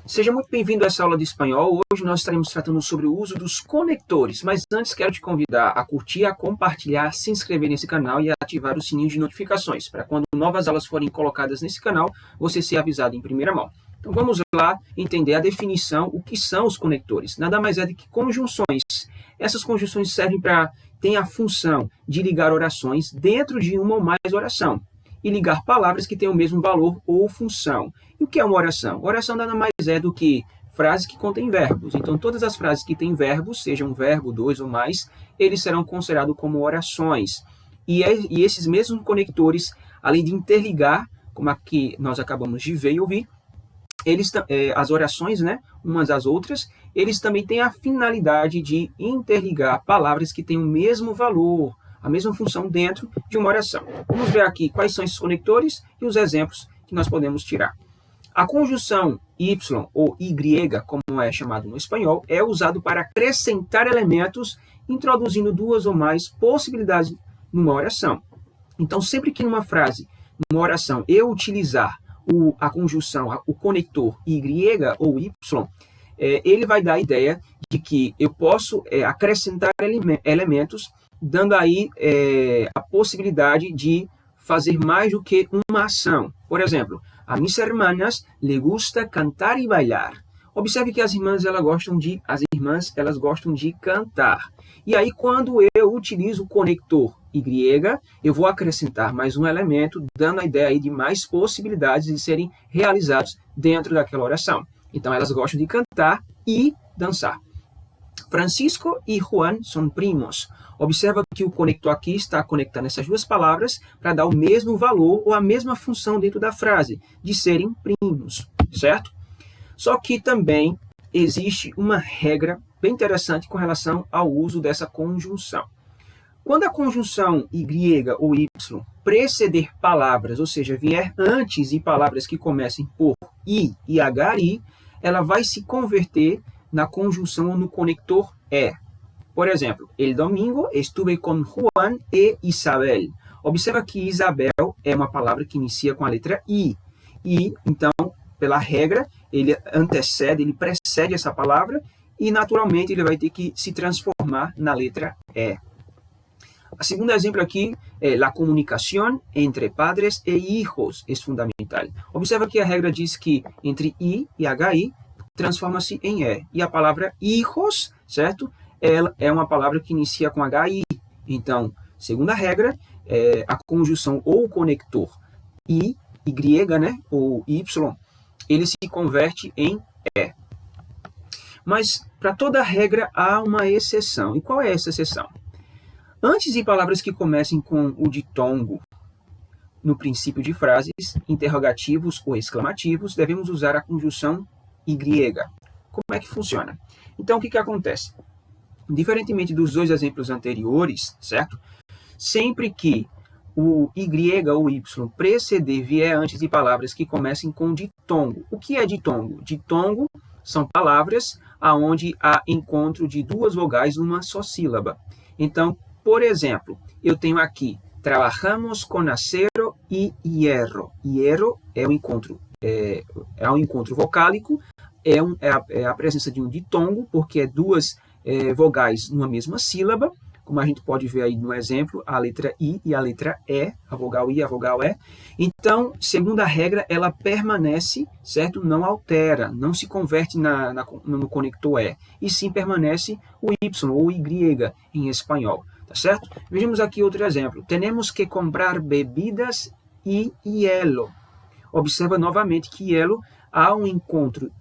Seja muito bem-vindo a essa aula de espanhol. Hoje nós estaremos tratando sobre o uso dos conectores, mas antes quero te convidar a curtir, a compartilhar, se inscrever nesse canal e ativar o sininho de notificações, para quando novas aulas forem colocadas nesse canal, você ser avisado em primeira mão. Então vamos lá entender a definição, o que são os conectores. Nada mais é do que conjunções. Essas conjunções têm a função de ligar orações dentro de uma ou mais oração e ligar palavras que têm o mesmo valor ou função. E o que é uma oração? Oração nada mais é do que frases que contêm verbos. Então, todas as frases que têm verbos, seja um verbo, dois ou mais, eles serão considerados como orações. E esses mesmos conectores, além de interligar, como aqui nós acabamos de ver e ouvir, as orações, né, umas às outras, eles também têm a finalidade de interligar palavras que têm o mesmo valor, a mesma função dentro de uma oração. Vamos ver aqui quais são esses conectores e os exemplos que nós podemos tirar. A conjunção Y ou Y, como é chamado no espanhol, é usado para acrescentar elementos, introduzindo duas ou mais possibilidades numa oração. Então, sempre que numa frase, numa oração, eu utilizar a conjunção, o conector Y ou Y, ele vai dar a ideia de que eu posso acrescentar elementos, dando aí a possibilidade de fazer mais do que uma ação. Por exemplo, a mis hermanas le gusta cantar e bailar. Observe que as irmãs elas gostam de cantar. E aí, quando eu utilizo o conector Y, eu vou acrescentar mais um elemento, dando a ideia aí de mais possibilidades de serem realizados dentro daquela oração. Então, elas gostam de cantar e dançar. Francisco e Juan são primos. Observa que o conector aqui está conectando essas duas palavras para dar o mesmo valor ou a mesma função dentro da frase, de serem primos, certo? Só que também existe uma regra bem interessante com relação ao uso dessa conjunção. Quando a conjunção Y ou Y preceder palavras, ou seja, vier antes de palavras que comecem por I e HI, ela vai se converter na conjunção ou no conector E. Por exemplo, el domingo estuve com Juan e Isabel. Observa que Isabel é uma palavra que inicia com a letra I. E, então, pela regra, ele precede essa palavra e, naturalmente, ele vai ter que se transformar na letra E. O segundo exemplo aqui é la comunicación entre padres e hijos é fundamental. Observa que a regra diz que entre I e HI transforma-se em E. E a palavra hijos, certo? Ela é uma palavra que inicia com HI. Então, segunda regra, a conjunção ou o conector Y, né, ou Y, ele se converte em E. Mas, para toda regra, há uma exceção. E qual é essa exceção? Antes de palavras que comecem com o ditongo, no princípio de frases, interrogativos ou exclamativos, devemos usar a conjunção Y. Como é que funciona? Então, o que acontece? Diferentemente dos dois exemplos anteriores, certo? Sempre que o Y ou Y preceder vier antes de palavras que comecem com ditongo. O que é ditongo? Ditongo são palavras onde há encontro de duas vogais numa só sílaba. Então, por exemplo, eu tenho aqui, trabajamos con acero e hierro. Hierro é um encontro vocálico, é a presença de um ditongo, porque é duas vogais numa mesma sílaba, como a gente pode ver aí no exemplo, a letra I e a letra E, a vogal I e a vogal E. Então, segundo a regra, ela permanece, certo? Não altera, não se converte no conector E sim permanece o Y ou Y em espanhol, tá certo? Vejamos aqui outro exemplo. Tenemos que comprar bebidas e hielo. Observa novamente que hielo há um encontro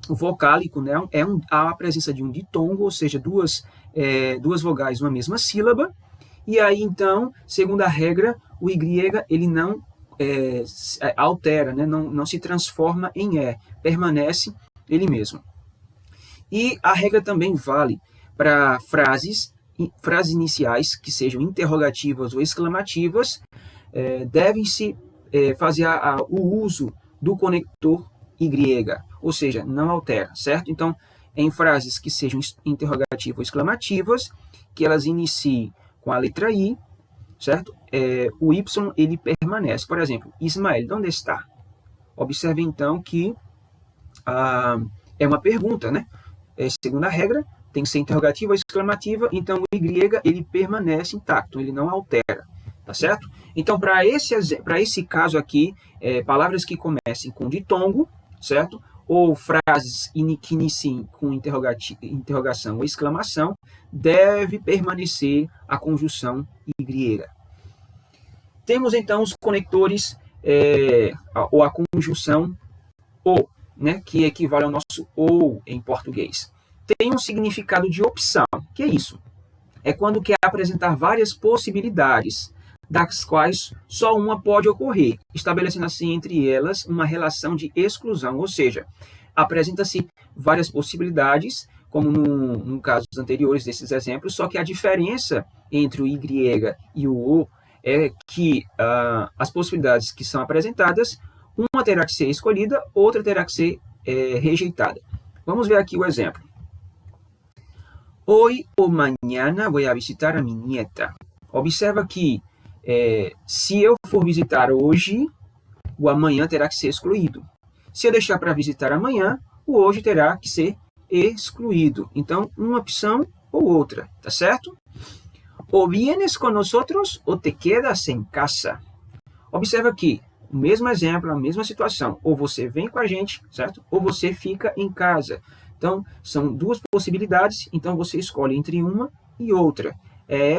vocálico, né? Há a presença de um ditongo, ou seja, duas vogais numa mesma sílaba, e aí então, segundo a regra, o Y ele não altera, né? não se transforma em E, permanece ele mesmo. E a regra também vale para frases iniciais que sejam interrogativas ou exclamativas, devem-se fazer o uso do conector Y, ou seja, não altera, certo? Então, em frases que sejam interrogativas ou exclamativas, que elas iniciem com a letra I, certo? O Y, ele permanece. Por exemplo, Ismael, onde está? Observe, então, que é uma pergunta, né? Segunda regra, tem que ser interrogativa ou exclamativa, então o Y ele permanece intacto, ele não altera, tá certo? Então, para esse caso aqui, palavras que comecem com ditongo, certo? Ou frases que iniciem com interrogação ou exclamação, deve permanecer a conjunção Y. Temos então os conectores, ou a conjunção ou, né, que equivale ao nosso ou em português. Tem um significado de opção. Que é isso? É quando quer apresentar várias possibilidades, das quais só uma pode ocorrer, estabelecendo assim entre elas uma relação de exclusão, ou seja, apresenta-se várias possibilidades, como no caso anteriores desses exemplos, só que a diferença entre o Y e o O é que as possibilidades que são apresentadas, uma terá que ser escolhida, outra terá que ser rejeitada. Vamos ver aqui o exemplo. Hoy o mañana voy a visitar a mi nieta. Observa que se eu for visitar hoje, o amanhã terá que ser excluído. Se eu deixar para visitar amanhã, o hoje terá que ser excluído. Então, uma opção ou outra, tá certo? O vienes con nosotros o te quedas en casa. Observa aqui, o mesmo exemplo, a mesma situação. Ou você vem com a gente, certo? Ou você fica em casa. Então, são duas possibilidades, então você escolhe entre uma e outra. É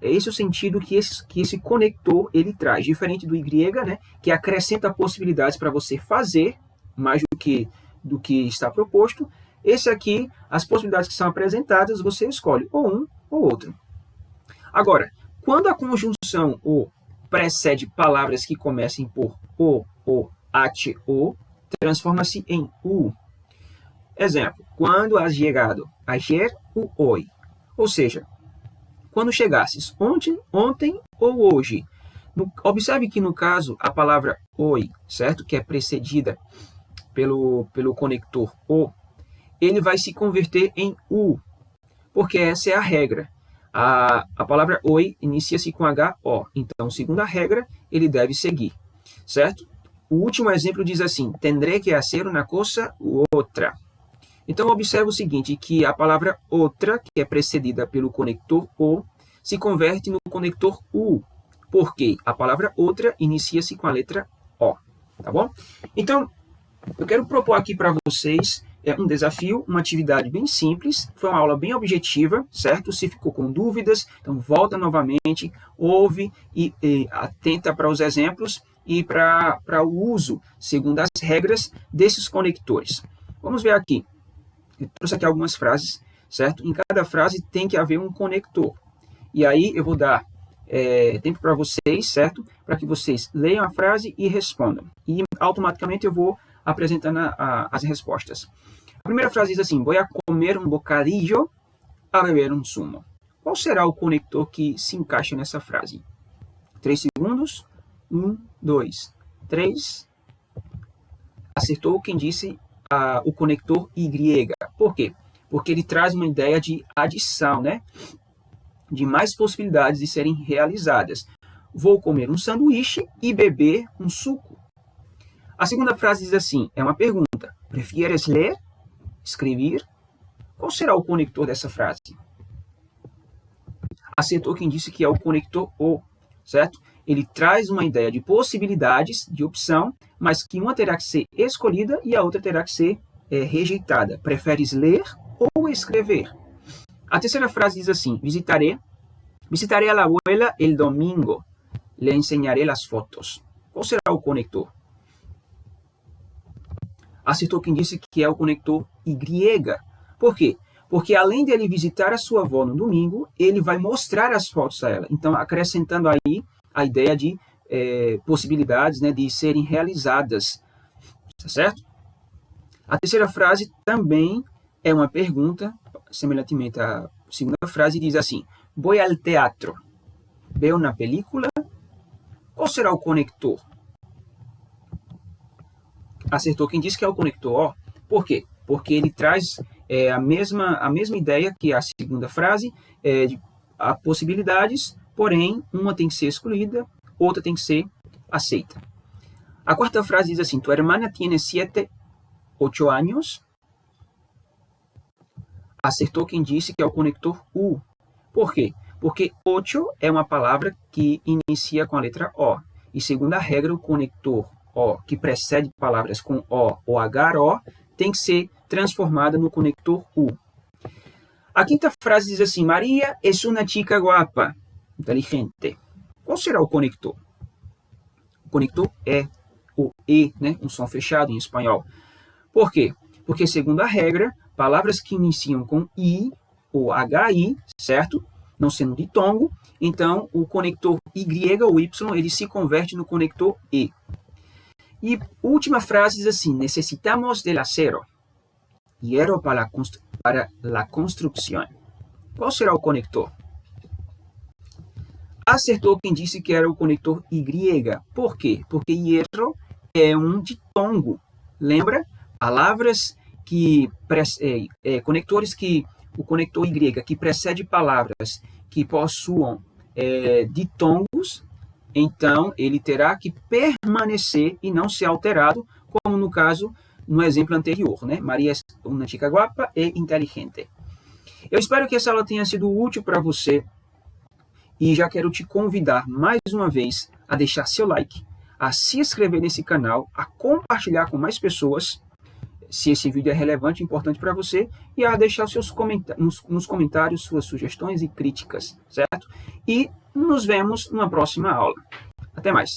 esse o sentido que esse conector ele traz, diferente do Y, né, que acrescenta possibilidades para você fazer mais do que está proposto. Esse aqui, as possibilidades que são apresentadas, você escolhe ou um ou outro. Agora, quando a conjunção o precede palavras que comecem por o, at, o, transforma-se em u. Exemplo, quando has llegado, ayer o hoy. Ou seja, quando chegasses ontem ou hoje. Observe que no caso, a palavra hoy, certo? Que é precedida pelo conector o, ele vai se converter em u, porque essa é a regra. A palavra hoy inicia-se com H-O, então, segundo a regra, ele deve seguir, certo? O último exemplo diz assim, tendré que hacer una cosa u otra. Então, observe o seguinte, que a palavra outra, que é precedida pelo conector o, se converte no conector u, porque a palavra outra inicia-se com a letra O, tá bom? Então, eu quero propor aqui para vocês um desafio, uma atividade bem simples, foi uma aula bem objetiva, certo? Se ficou com dúvidas, então volta novamente, ouve e atenta para os exemplos e para o uso, segundo as regras, desses conectores. Vamos ver aqui. Eu trouxe aqui algumas frases, certo? Em cada frase tem que haver um conector. E aí eu vou dar tempo para vocês, certo? Para que vocês leiam a frase e respondam. E automaticamente eu vou apresentando as respostas. A primeira frase diz assim, voy a comer un bocadillo a beber un zumo. Qual será o conector que se encaixa nessa frase? 3 segundos. 1, 2, 3. Acertou quem disse o conector Y. Por quê? Porque ele traz uma ideia de adição, né? De mais possibilidades de serem realizadas. Vou comer um sanduíche e beber um suco. A segunda frase diz assim, é uma pergunta. Prefieres ler? Escrever? Qual será o conector dessa frase? Acertou quem disse que é o conector O, certo? Ele traz uma ideia de possibilidades, de opção, mas que uma terá que ser escolhida e a outra terá que ser rejeitada. Preferes ler ou escrever? A terceira frase diz assim, visitaré a la abuela el domingo, le enseñaré las fotos. Qual será o conector? Acertou quem disse que é o conector Y. Por quê? Porque além de ele visitar a sua avó no domingo, ele vai mostrar as fotos a ela. Então, acrescentando aí a ideia de possibilidades, né, de serem realizadas. Tá certo? A terceira frase também é uma pergunta, semelhantemente à segunda frase, diz assim, voy al teatro, veo una película. Qual será o conector? Acertou quem disse que é o conector O. Por quê? Porque ele traz a mesma ideia que a segunda frase, de possibilidades, porém, uma tem que ser excluída, outra tem que ser aceita. A quarta frase diz assim, tu hermana tiene 7 8 anos. Acertou quem disse que é o conector U. Por quê? Porque 8 é uma palavra que inicia com a letra O. E segundo a regra, o conector O, que precede palavras com O ou HO, tem que ser transformada no conector U. A quinta frase diz assim: Maria es una chica guapa, inteligente. Qual será o conector? O conector é o E, né? Um som fechado em espanhol. Por quê? Porque, segundo a regra, palavras que iniciam com I ou HI, certo? Não sendo ditongo, então o conector Y ou Y ele se converte no conector E. E última frase diz assim: necesitamos del acero, hierro para la construcción. Qual será o conector? Acertou quem disse que era o conector Y. Por quê? Porque hierro é um ditongo. Lembra? Palavras que conectores que o conector Y que precede palavras que possuam ditongos, então ele terá que permanecer e não ser alterado, como no caso no exemplo anterior, né? Maria é uma chica guapa e inteligente. Eu espero que essa aula tenha sido útil para você e já quero te convidar mais uma vez a deixar seu like, a se inscrever nesse canal, a compartilhar com mais pessoas, se esse vídeo é relevante e importante para você, e a deixar nos comentários suas sugestões e críticas, certo? E nos vemos numa próxima aula. Até mais!